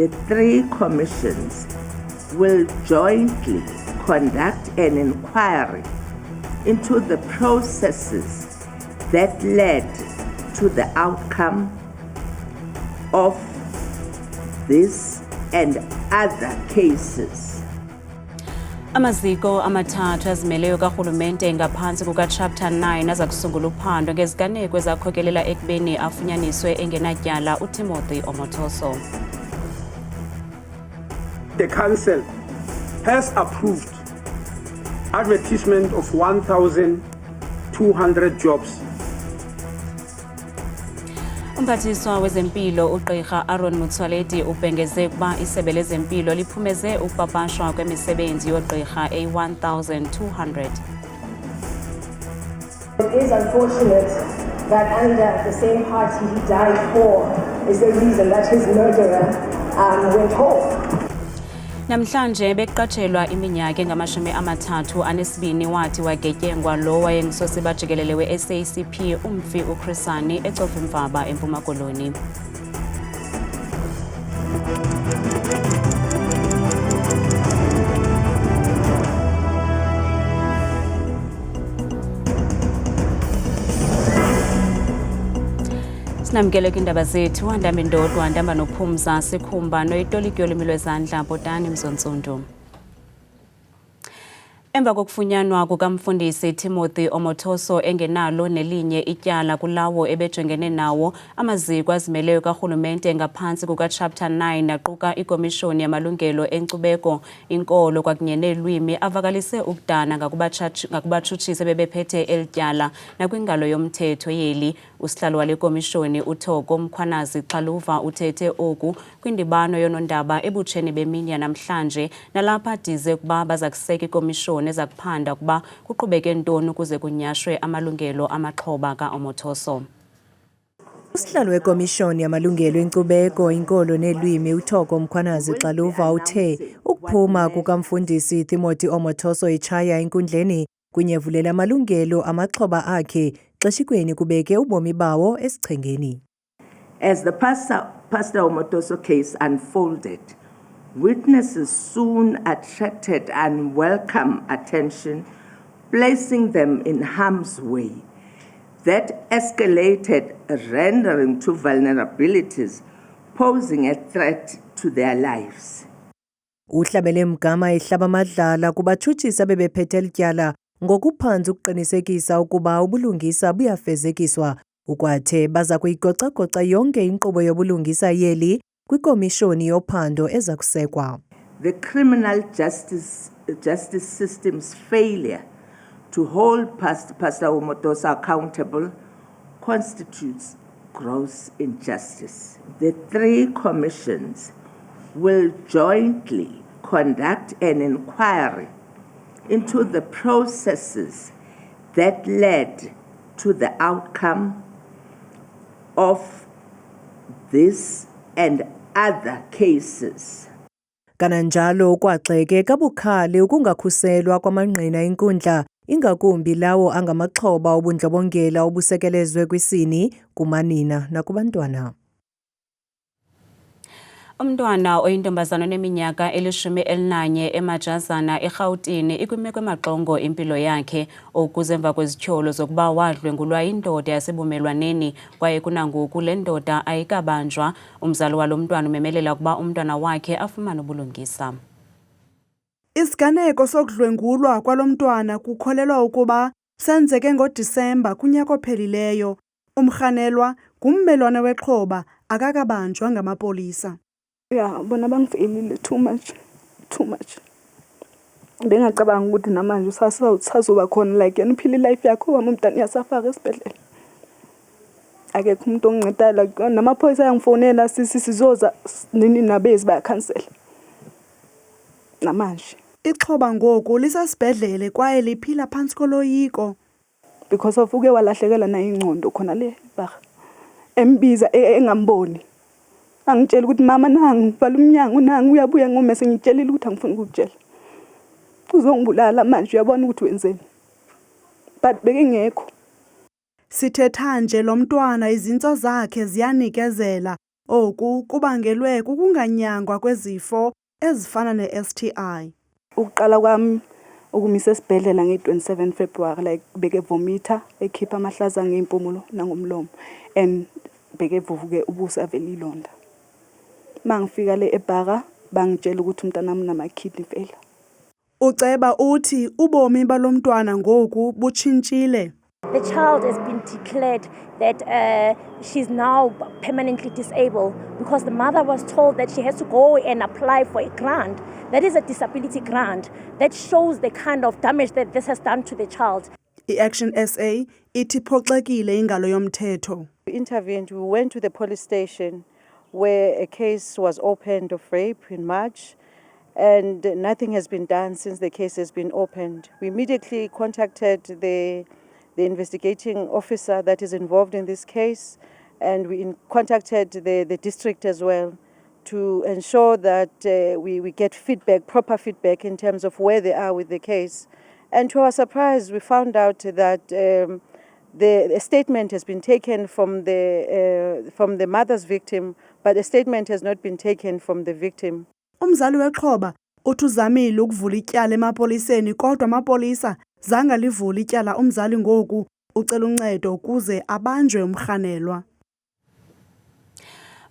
The three commissions will jointly conduct an inquiry into the processes that led to the outcome of this and other cases. Amaziko amathathu azimeleyo karhulumente ngaphansi kuka-Chapter 9 aza kusungula uphando ngeziganeko ezakhokelela ekubeni afunyaniswe engenatyala uTimothy Omotoso. The Council has approved advertisement of 1,200 jobs. Umphathiswa wezempilo uGqirha Aaron Motsoaledi ubhengeze ukuba isebe lezempilo liphumeze ukupapashwa kwemisebenzi yogqirha e-1,200. It is unfortunate that under the same party he died for is the reason that his murderer went home. Namhlanje beqatshelwa iminyaka engama-32 wathi wagetyengwa lo wayengusosiba jikelele we-SACP umfi uChris Hani ecofa imvaba eMpuma Koloni. Sinamkele kwindaba zethu andamba indodwa andamba nophumza sikhumba noyitoliki yolwimi lwezandla Bhotani Mzontsundu. Emva kokufunyanwa kukamfundisi Timothy Omotoso engenalo nelinye ityala kulawo ebejongene nawo, amaziko azimeleyo karhulumente ngaphansi kuka-Chapter 9 aquka ikomishoni yamalungelo enkcubeko, inkolo kwakunye neelwimi avakalise ukudana ngakubatshutshisi bebephethe elityala nakwingalo yomthetho yeli. Usihlalo wale komishoni uThoko Mkhwanazi Xaluva uthethe oku kwindibano yonondaba ebutsheni bemini yanamhlanje nalapha dize ukuba baza kuseka ikomishoni eza kuphanda ukuba kuqhubeke ntoni ukuze kunyashwe amalungelo amaxhoba ka-Omotoso. Usihlalo wekomishoni yamalungelo enkcubeko, inkolo neelwimi uThoko Mkhwanazi Xaluva uthe ukuphuma kukamfundisi Timothy Omotoso etshaya enkundleni kunyevulela amalungelo amaxhoba akhe xeshikweni kubeke ubomi bawo esichengeni. As the Pastor Omotoso case unfolded, witnesses soon attracted unwelcome attention, placing them in harm's way. That escalated, rendering to vulnerabilities, posing a threat to their lives. Uhlabele mgama ehlaba amadlala kubatshutshisi bebephethe elityala ngokuphansi ukuqinisekisa ukuba ubulungisa buyafezekiswa. Ukwathe baza kuyigoca-goca yonke inkqubo yobulungisa yeli kwikomishoni yophando eza kusekwa. The criminal justice system's failure to hold Pastor Omotoso accountable constitutes gross injustice. The three commissions will jointly conduct an inquiry into the processes that led to the outcome of this and other cases. Kananjalo kwagxeke kabukhali ukungakhuselwa kwamangqina enkundla ingakumbi lawo angamaxhoba obundlobongela obusekelezwe kwisini kumanina nakubantwana. Umntwana oyintombazana oneminyaka 11 eMajazana eRhawutini ikwimeko emaxongo impilo yakhe okuze emva kwezityholo zokuba wadlwengulwa indoda yasebumelwaneni kwaye kunangoku le ndoda ayikabanjwa. Umzali walo mntwana umemelela ukuba umntwana wakhe afumane ubulungisa. Isiganeko sokudlwengulwa kwalo mntwana kukholelwa ukuba senzeke ngoDisemba kunyaka ophelileyo. Umrhanelwa ngummelwane wexhoba akakabanjwa ngamapolisa. Yeah, bona bangifeyilile too much. Bengacabanga ukuthi namanje sazoba khona like yena uphila life yakho wami umntana yasafaka esibhedlela. Akekho umuntu onginceda namaphoyisa yangifonela sizoza nini nabezi bayakhansela. Namanje ixhoba ngoku lisesibhedlele kwaye liphila phansi koloyiko because of uke walahlekela na ingcondo khona le baga. Embiza engamboni. Angitshela ukuthi mama nangi vala umnyango nangi uyabuya ngomese ngitshelile ukuthi angifuni ukutshela. Uzongibulala manje uyabona ukuthi wenzeni. But bekengekho. Sithetha nje lo mntwana izintso zakhe ziyanikezela Oku kubangelwe kukunganyangwa kwezifo ezifana ne-STI. Ukuqala kwami ukumisa esibhedlela nge-27 February like beke vomita ekhipha amahlaza ngeimpumulo nangomlomo and beke vuvuke ubuso avela ilonda. Mangifika le eBhaka bangitshela ukuthi umntanami unama-kidney failure. Uceba uthi ubomi balomntwana ngoku butshintshile. The child has been declared that she's now permanently disabled because the mother was told that she has to go and apply for a grant. That is a disability grant that shows the kind of damage that this has done to the child. I-Action SA ithi phoxekile ingalo yomthetho. We intervened. We went to the police station where a case was opened of rape in March, and nothing has been done since the case has been opened. We immediately contacted the investigating officer that is involved in this case, and we contacted the district as well to ensure that we get feedback, proper feedback in terms of where they are with the case. And to our surprise, we found out that the statement has been taken from the mother's victim, but a statement has not been taken from the victim. Umzali weXhoba uthi uzamile ukuvula ityala emapoliseni kodwa amapolisa zange livule ityala. Umzali ngoku ucela uncedo ukuze abanjwe umrhanelwa.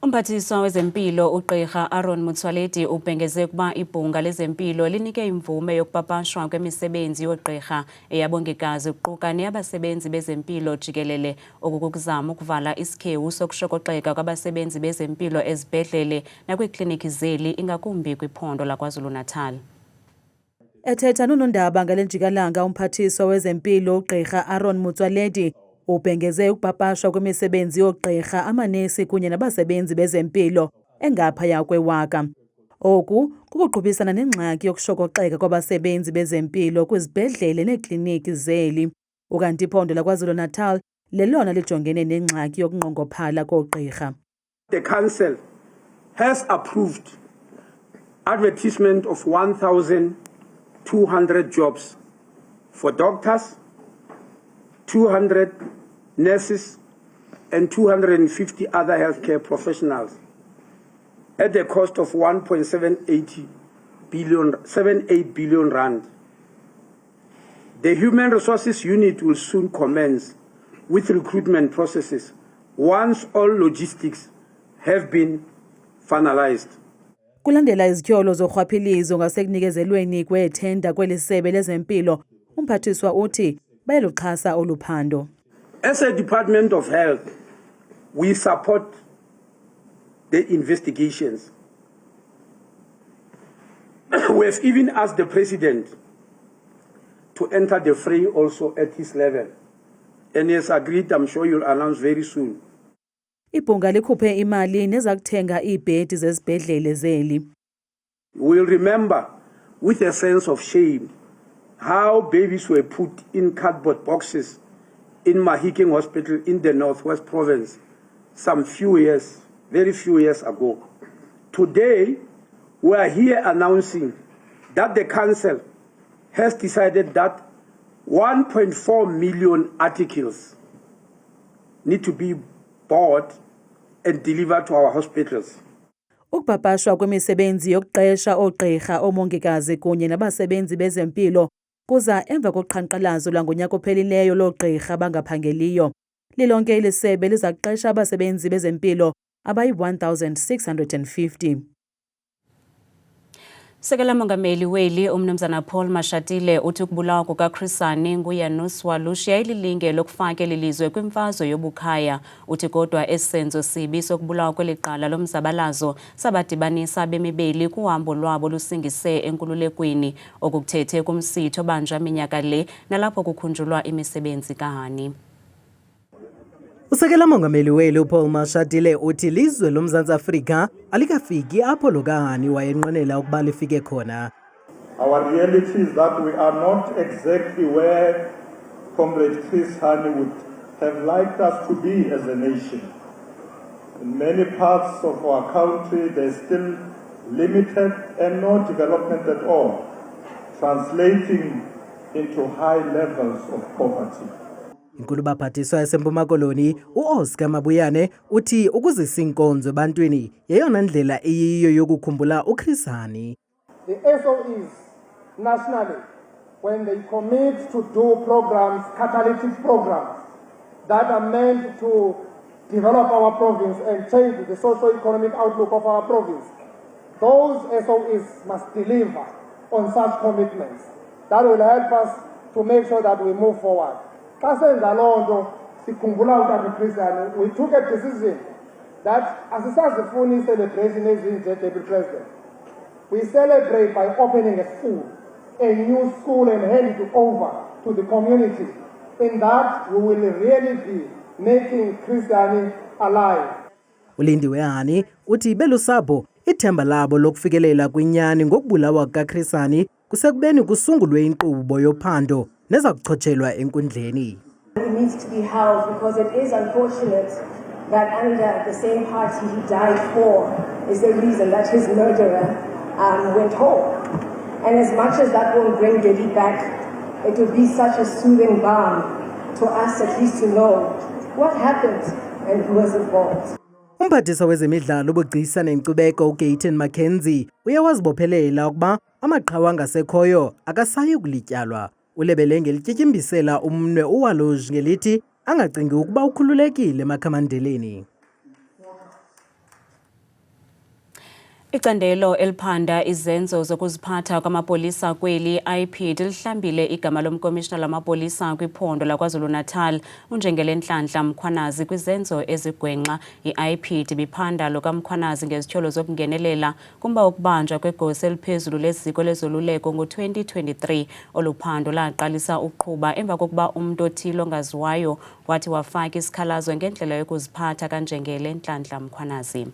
Umphathiswa wezempilo uGqirha Aaron Motsoaledi ubhengeze ukuba ibhunga lezempilo linike imvume yokupapashwa kwemisebenzi yogqirha eyabongikazi ukuquka neyabasebenzi bezempilo jikelele okukuzama ukuvala isikhewu sokushokoxeka kwabasebenzi bezempilo ezibhedlele nakwiikliniki zeli ingakumbi kwiphondo laKwaZulu-Natal. Ethetha nonondaba ngale njikalanga umphathiswa wezempilo uGqirha Aaron Motsoaledi ubhengeze ukupapashwa kwemisebenzi yogqirha, amanesi kunye nabasebenzi bezempilo engaphaya kwe-1,000. Oku kukuqhubisana nengxaki yokushokoxeka kwabasebenzi bezempilo kwizibhedlele neekliniki zeli. Ukanti iphondo laKwaZulu-Natal lelona lijongene nengxaki yokunqongophala koogqirha. The council has approved advertisement of 1,200 jobs for doctors, 200 nurses and 250 other healthcare professionals at the cost of 1.78 billion rand. The Human Resources Unit will soon commence with recruitment processes once all logistics have been finalized. Kulandela izityholo zorhwaphilizo ngasekunikezelweni kwethenda kweli sebe lezempilo, umphathiswa uthi bayaluxhasa oluphando. As a Department of Health, we support the investigations. We have even asked the President to enter the fray also at his level. And he has agreed, I'm sure you'll announce very soon. Ibhunga likhuphe imali neza kuthenga iibhedi zezibhedlele zeli. We'll remember with a sense of shame how babies were put in cardboard boxes in Mahikeng Hospital in the Northwest Province some very few years ago. Today, we are here announcing that the Council has decided that 1.4 million articles need to be bought and delivered to our hospitals. Ukupapashwa kwemisebenzi yokuqesha oogqirha, omongikazi kunye nabasebenzi bezempilo kuza emva koqhankqalazo lwangonyaka ophelileyo loogqirha abangaphangeliyo. Lilonke eli sebe liza kuqesha abasebenzi bezempilo abayi-1,650. Sekela mongameli weli umnumzana Paul Mashatile uthi ukubulawa kukaChris Hani nguYanus Walush yayililinge lokufaka elilizwe kwimfazwe yobukhaya. Uthi kodwa esenzo sibi sokubulawa kweliqala lomzabalazo sabadibanisa bemibeli kuhambo lwabo lusingise enkululekweni okukuthethe kumsitho banjwa minyaka le nalapho kukhunjulwa imisebenzi kaHani. Usekela mongameli weli uPaul Mashatile uthi lizwe loMzantsi Afrika alikafiki apho lo kaHani wayenqwenela ukuba lifike khona. Our reality is that we are not exactly where Comrade Chris Hani would have liked us to be as a nation. In many parts of our country, there's still limited and no development at all, translating into high levels of poverty. Inkulubaphathiswa yaseMpuma Koloni uOscar Mabuyane uthi ukuzisa inkonzo ebantwini yeyona ndlela eyiyo yokukhumbula uChris Hani. The SOEs nationally, when they commit to do programs, catalytic programs that are meant to develop our province and change the socio-economic outlook of our province, those SOEs must deliver on such commitments. That will help us to make sure that we move forward. We took a decision that as a funny celebration as Deputy President, we celebrate by opening a school, a new school, and hand it over to the community. In that, we will really be making Chris Hani alive. Ulindiwe Hani uthi belusapho ithemba labo lokufikelela kwinyani ngokubulawa kukaChris Hani kusekubeni kusungulwe inkqubo yophando neza kuchotshelwa enkundleni. It needs to be held because it is unfortunate that under the same party he died for is the reason that his murderer went home. And as much as that won't bring Debbie back, it will be such a soothing balm to us at least to know what happened and who was involved. Umphathiswa wezemidlalo ubugcisa nenkcubeko uGayton Mackenzie uyawazibophelela ukuba amaqhawe angasekhoyo akasayi kulityalwa. Ulebele ngelityityimbisela umnwe uWaloji ngelithi angacingi ukuba ukhululekile emakhamandeleni. Icandelo eliphanda izenzo zokuziphatha kwamapolisa kweli IPID lihlambile igama lomkomishina lamapolisa kwiphondo laKwaZulu-Natal uNjengele Nhlanhla Mkhwanazi kwizenzo ezigwenxa. I-IPID biphanda lo kaMkhwanazi ngezityholo zokungenelela kumba ukubanjwa kwegosa eliphezulu leziko lezoluleko ngo-2023. Oluphando laqalisa uqhuba emva kokuba umntu othile ongaziwayo wathi wafaka isikhalazo ngendlela yokuziphatha kaNjengele Nhlanhla Mkhwanazi.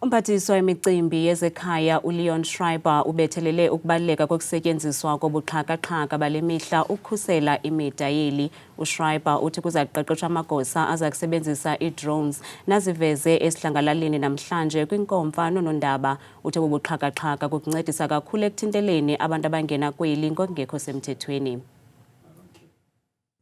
Umphathiswa wemicimbi yezekhaya uLeon Schreiber ubethelele ukubaluleka kokusetyenziswa kobuxhaka-xhaka bale mihla ukukhusela imida yeli. USchreiber uthi kuzaqeqeshwa amagosa aza kusebenzisa ii-drones naziveze esidlangalaleni namhlanje kwinkomfa nonondaba. Uthi ubuxhaka-xhaka kukuncedisa kakhulu ekuthinteleni abantu abangena kweli ngokungekho semthethweni.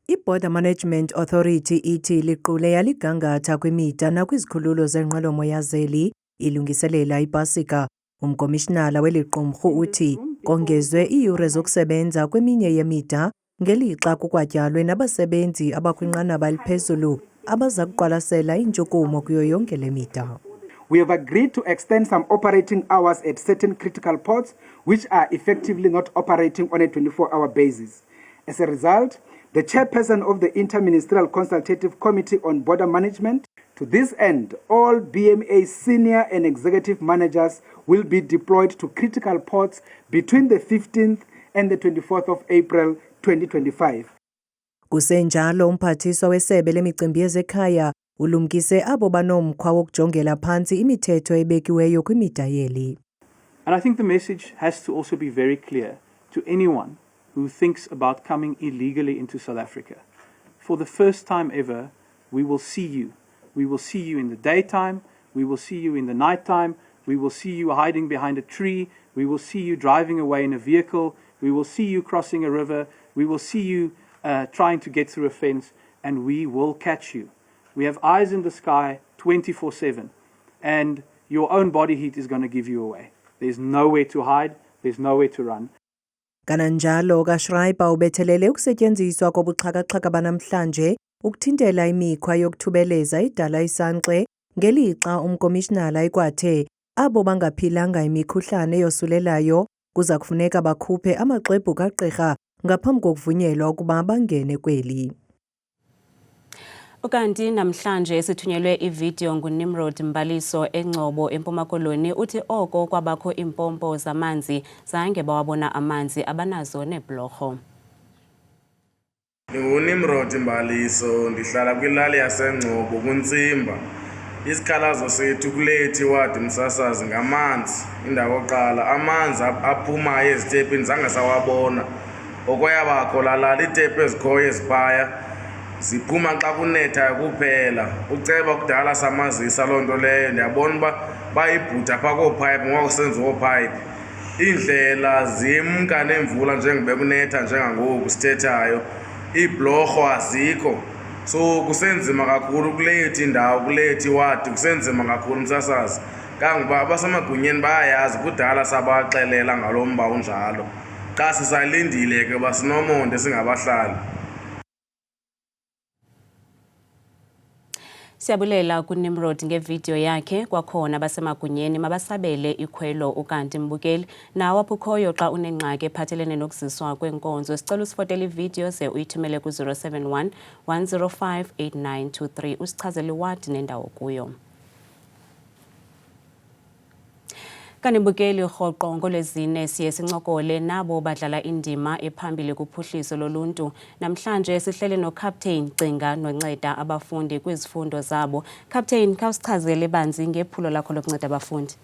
I-Border Management Authority ithi liqule yaligangatha kwimida nakwizikhululo zenqwelomoya zeli ilungiselela iPasika. Umkomishinala weliqumrhu uthi kongezwe iiyure zokusebenza kweminye yemida ngelixa kukwatyalwe nabasebenzi abakwinqanaba eliphezulu abaza kuqwalasela intshukumo kuyo yonke le mida. We have agreed to extend some operating hours at certain critical ports which are effectively not operating on a 24-hour basis. As a result, the chairperson of the Interministerial Consultative Committee on Border Management. To this end, all BMA senior and executive managers will be deployed to critical ports between the 15th and the 24th of April 2025. Kusenjalo umphathiswa wesebe lemicimbi yezekhaya ulumkise abo banomkhwa wokujongela phantsi imithetho ebekiweyo kwimida yeli. And I think the message has to also be very clear to anyone who thinks about coming illegally into South Africa. For the first time ever, we will see you. We will see you in the daytime, we will see you in the nighttime, we will see you hiding behind a tree, we will see you driving away in a vehicle, we will see you crossing a river, we will see you trying to get through a fence, and we will catch you. We have eyes in the sky 24/7, and your own body heat is going to give you away. There's nowhere to hide, there's nowhere to run. Kananjalo kaSchreiber ubethelele ukusetyenziswa kobuxhaka-xhaka banamhlanje ukuthintela imikhwa yokuthubeleza idala isanxe ngelixa umkomishinala ekwathe abo bangaphilanga imikhuhlane yosulelayo kuza kufuneka bakhuphe amaxwebhu kagqirha ngaphambi kokuvunyelwa ukuba bangene kweli. Ukanti namhlanje sithunyelwe ivideo nguNimrod Mbaliso eNgcobo eMpuma Koloni uthi oko kwabakho impompo zamanzi zange bawabona amanzi abanazo nebhlorho. NguNimrod Mbaliso ndihlala kwilali yaseNgcobo kuNtsimba. Isikhalazo sethu kulethi wadi msasazi ngamanzi. Indawo oqala amanzi aphumayo ezitepini zange sawabona. Okwayabakho lalala itepu ezikhoyo ezipaya ziphuma xa kunetha kuphela. Uceba kudala samazisa loo nto leyo ndiyabona uba bayibhuda phaa koopipe ngokusenza oopipe. Iindlela zimka nemvula njengoba kunetha njengangoku sithethayo. iibhlorho azikho. So kusenzima kakhulu ukuletha indawo, kuletha iwadi, kusenzima kakhulu umsasazi. Kangoba abasemagunyeni bayayazi kudala sabaxelela ngalo mba unjalo. Xa sisalindile ke basinomonde singabahlali. Siyabulela kuNimrod ngevideo yakhe kwakhona basemagunyeni mabasabele ikhwelo ukanti mbukeli nawe apukhoyo xa unengxaki ephathelene nokuziswa kwenkonzo sicela usifotele ivideo ze uyithumele ku 071 105 8923 usichazele iwadi nendawo kuyo. Kanibukeli rhoqo ngolwezine siye sincokole nabo badlala indima ephambili kuphuhliso loluntu. Namhlanje sihlele noCaptain Cinga nonceda abafundi kwizifundo zabo. Captain, khawusichazele banzi ngephulo lakho lokunceda abafundi.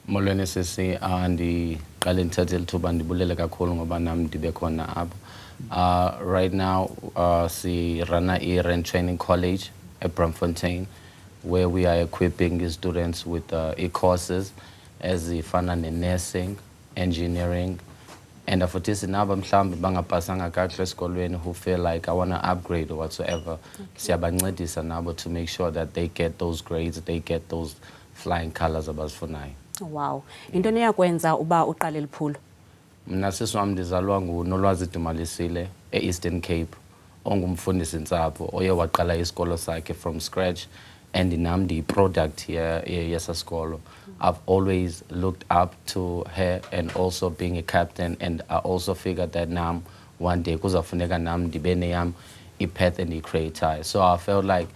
Molweni sisi, ndiqale ndithathe lithuba ndibulele kakhulu ngoba nami ndibe khona apho. Right now si run a training college at Braamfontein where we are equipping students with e-courses ezifana nursing, engineering, and futhi sinaba mhlambe bangapasanga kahle esikolweni who feel like I want to upgrade or whatsoever. Siyabancedisa nabo to make sure that they get those grades, they get those flying colors abazifunayo. Wow. Intoni yakwenza uba uqale liphulo? Mina sisi wami ndizalwa nguNolwazi Dumalisile e-Eastern Cape, ongumfundisi Ntsapho oye waqala isikolo sakhe from scratch, and nami ndiyi-product here yesasikolo. I've always looked up to her and also being a captain, and I also figured that now one day kuzafuneka nami ndibe neyam i-path and i-creator. So I felt like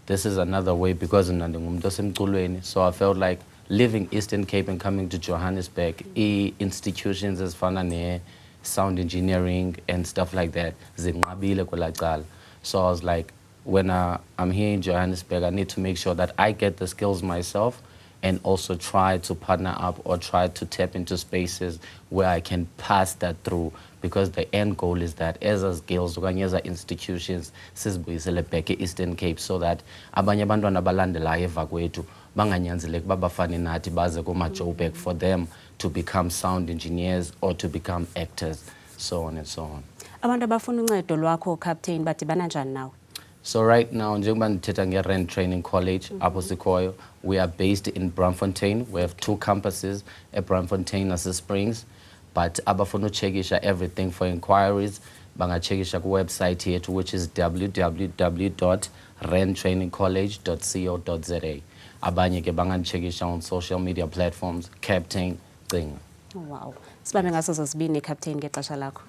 this is another way because mina ndingumuntu osemculweni. So I felt like leaving Eastern Cape and coming to Johannesburg, institutions ezifana ne-sound engineering and stuff like that, zinqabile kwela cala. So I was like, when I'm here in Johannesburg, I need to make sure that I get the skills myself and also try to partner up or try to tap into spaces where I can pass that through, because the end goal is that as girls, as institutions, sizibuyisele back e-Eastern Cape so that abanye abantwana abalandelayo emva kwethu banganyanzeleki babafane nathi baze kuma-Joburg for them to become sound engineers or to become actors, so on and so on. Abantu abafuna uncedo lwakho Captain badibana njani nawe? So right now, njengoba ndithetha nge-Rand Training College, apho sikhoyo, we are based in Braamfontein. We have 2 campuses at Braamfontein nase-Springs. But abafuna uchekisha everything for inquiries, bangachekisha ku website yethu, which is www.randtrainingcollege.co.za. Abanye ke bangachekisha on social media platforms, Captain Cinga. Wow. Sibambe ngaso zozibini Captain ngexesha lakho.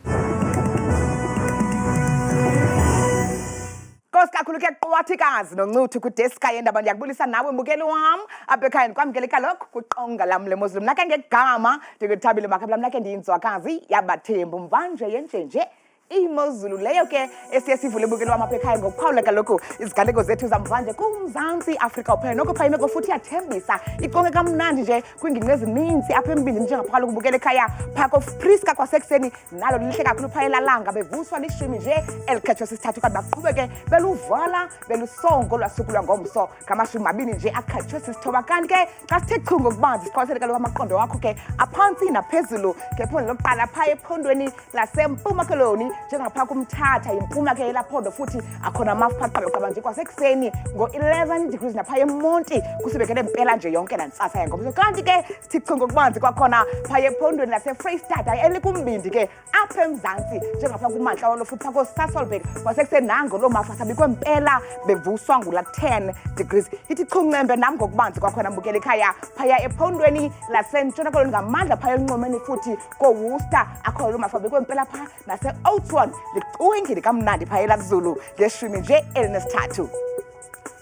Kakhulu ke qwathikazi noncuthu kudeska yendaba ndiyakubulisa nawe mbukeli wam apha ekhaya ndikwamkeleka lokho kuqonga lam leMuslim nake ngegama ndikuthabile makhabla mnake ndiyinzwakazi yabathembu mvanje yenjenje imozulu leyo ke esiye sivule bukeli wam apha ekhaya ngokuphawula kaloku izigaleko zethu zamvanje kuMzantsi Afrika uphela noko pha imeko futhi iyathembisa iqonge kamnandi nje kwiingingqi ezininzi apha embindini njengapha kubukela ekhaya phaa koFriska kwasekuseni nalo lihle kakhulu phaa elalanga bevuswa lishumi nje elikhetshwe sisithathu kanti baqhubeke beluvala belusongo lwasukulwa ngomso ngamashumi 2 nje akhetshwe sisithoba kanti ke xa sithe chu ngokubanzi siqwalasele kaloku amaqondo wakho ke aphantsi naphezulu ngephondo lokuqala phaa ephondweni lasempuma Koloni njengapha kumthatha impuma ke elaphondo futhi akhona amaphaqabe qaba nje kwasekuseni ngo-11 degrees napha eMonti kusibekele impela nje yonke lantsasa yangomso kanti ke sithi ngokubanzi kwakhona pha ephondweni laseFreystata elikumbindi ke apha eMzantsi njengapha kumantla walo futhi phako Sasolburg kwasekuseni nango lo mafa sabikwe impela bevuswa ngula 10 degrees ithi chuncembe nam ngokubanzi kwakhona mbukele ekhaya phaya ephondweni lasentshona Koloni ngamandla phaya enqomeni futhi koWorcester akho lo mafa bekwe impela pha nase Oudtshoorn liqwengile kamnandi phaya elazulu ngeshumi nje elinesithathu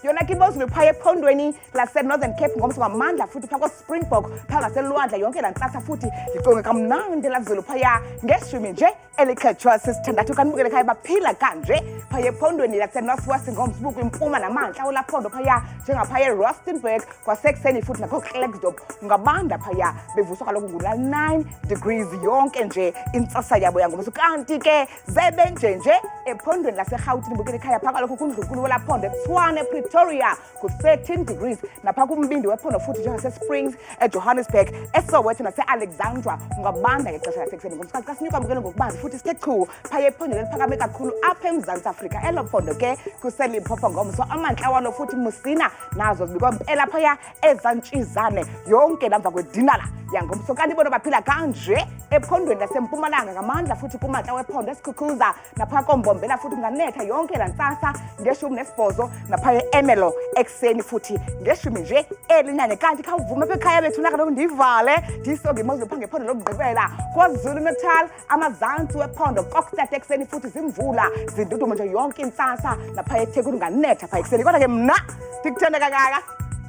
yona ke imozulu phaya ephondweni lase-Northern Cape ngomso ngamandla futhi phako Springbok phaa ngaselwandle yonke lantsasa futhi liqonge kamnandi elazulu phaya ngeshumi nje elikhetshwa sisithandathu kanibukele ekhaya baphila kanje phaya ephondweni lase-North-West ngomsibuko impuma namantla olaphondo phaya njengaphaya eRustenburg kwasekuseni futhi nakho-Klerksdorp ngabanda phaya bevuswa kaloku ngula 9 degrees yonke nje intsasa yabo yangomso kanti ke zebe nje ephondweni laseRhawutini bukele ekhaya phaa kaloku kundlunkulu wolaphondo eTshwane Pretoria ku-13 degrees napha kumbindi wephondo futhi njengase-Springs eJohannesburg eSoweto nase-Alexandra ungabanda ngexesha lasekuseni ngomsikhathi xa sinyuka mbukelo ngokubanzi futhi sithe chu phaya ephondweni eliphakame kakhulu apha eMzantsi Afrika elo phondo ke kuseLimpopo ngomso amantla walo futhi Musina nazo zibikwa mpela phaya ezantshizane yonke lamva kwedinala yangomso kanti bona baphila kanje ephondweni lasempumalanga ngamandla futhi kumantla wephondo esikhukhuza napha kombombela futhi kunganetha yonke lantsasa nge-18 napha eEmelo ekuseni futhi nge-10 nje elinane kanti khawuvume apha ekhaya bethu nakaloku ndivale ndisoke imozulu pha ngephondo lokugqibela KwaZulu Natal amazantsi wephondo Kokstad ekuseni futhi zimvula zindudumo nje yonke intsasa napha eThekwini kunganetha pha ekuseni kodwa ke mna ndikuthanda kangaka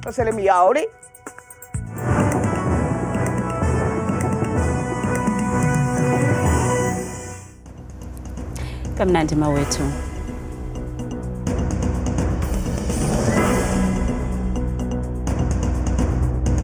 xesha lemiyoli kamnandi mawethu.